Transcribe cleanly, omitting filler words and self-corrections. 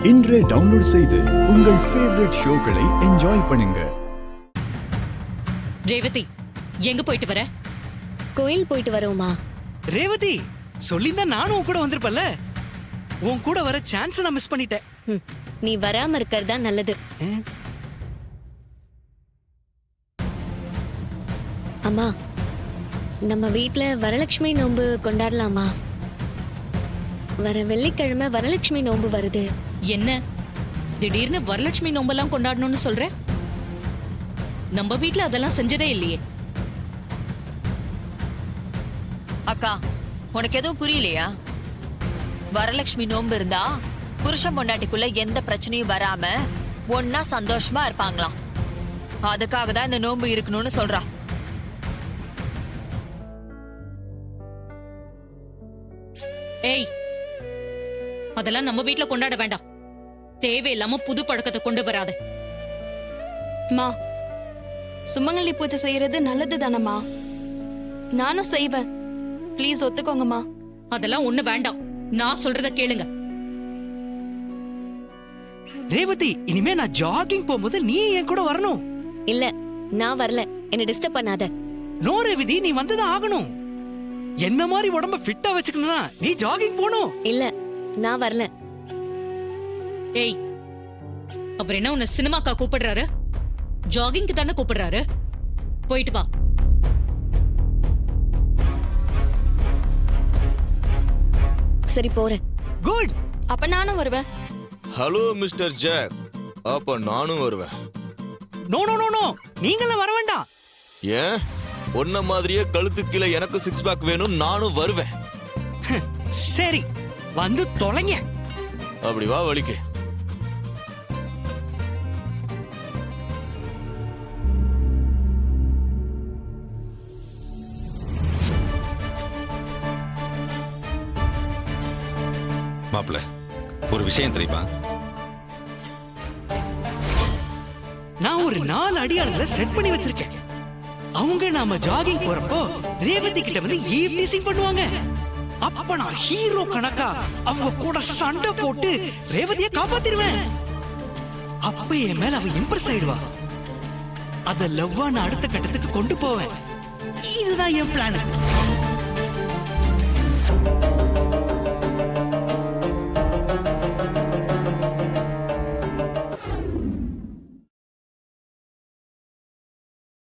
இன்றே டவுன்லோட் செய்து உங்கள் ஃபேவரட் ஷோக்களை என்ஜாய் பண்ணுங்க. ரேவதி, எங்க போயிட்டு வர? கோயில் போயிட்டு வரோமா? ரேவதி, சொல்லிருந்தா நானும் உன் கூட வந்திருப்பல. உன் கூட வர சான்ஸ் நான் மிஸ் பண்ணிட்டேன். நீ வராம இருக்கறதா நல்லது. அம்மா, நம்ம வீட்ல வரலட்சுமி நோன்பு கொண்டாடலாமா? வர வெள்ளிக்கிழமை வரலட்சுமி நோன்பு வருது. என்ன திடீர்னு வரலட்சுமி நோம்பெல்லாம் கொண்டாடணும்னு சொல்ற? நம்ம வீட்ல அதெல்லாம் செஞ்சதே இல்லையே. அக்கா, உனக்கு எதுவும் புரியலையா? வரலட்சுமி நோன்பு இருந்தா புருஷன் பொண்டாட்டிக்குள்ள எந்த பிரச்சனையும் வராம ஒன்னா சந்தோஷமா இருப்பாங்களாம். அதுக்காக தான் இந்த நோன்பு இருக்கணும்னு சொல்றா. ஏய், அதெல்லாம் நம்ம வீட்ல கொண்டாட வேண்டாம். தேவையில்லாம புது பழக்கத்தை கொண்டு வராத. மா, சுமங்கலி பூஜை செய்யறது நல்லது தானம்மா. நானும் செய்வேன். ப்ளீஸ் ஒத்துக்கோங்கம்மா. அதெல்லாம் ஒண்ணு வேண்டாம். நான் சொல்றத கேளுங்க. ரேவதி, இனிமே நான் ஜாகிங் போகும்போது நீ என் கூட வரணும். இல்ல, நான் வரல. என்ன டிஸ்டர்ப் பண்ணாத. நோ ரேவதி, நீ வந்துதான் ஆகணும். என்ன மாதிரி உடம்ப ஃபிட்டா வச்சுக்கணும்னா நீ ஜாகிங் போகணும். இல்ல, நான் வரல. ஏய், அப்புறம் என்ன உன்னை சினிமாக்கா கூப்பிடுறாரு? ஜாகிங்க்கு தானே கூப்பிடுறாரு. போயிட்டு வா. சரி, போறேன். குட். அப்ப நானும் வருவேன். ஹலோ மிஸ்டர் ஜாக், அப்ப நானும் வருவேன். நோ நோ நோ நோ, நீங்களாம் வர வேண்டாம். ஏன்? உன்ன மாதிரியே கழுத்து கீழே எனக்கு சிக்ஸ் பேக் வேணும், நானும் வருவேன். சரி, வந்து தொலைங்க. அப்படி வா வலிக்கு. மாப்பிள்ள, ஒரு விஷயம் தெரியுமா? நான் ஒரு 4 அடியாளங்களை செட் பண்ணி வச்சிருக்கேன். அவங்க நாம ஜாகிங் போறப்போ ரேவதி கிட்ட வந்து ஈவ் டீசிங் பண்ணுவாங்க. அப்ப நான் ஹீரோ கணக்கா அவங்க கூட சண்டை போட்டு ரேவதியை காப்பாத்திடுவேன். அப்ப என் மேல அவ இம்ப்ரெஸ் ஆயிடுவா. அத லவ்வா நான் அடுத்த கட்டத்துக்கு கொண்டு போவேன். இதுதான் என் பிளான்.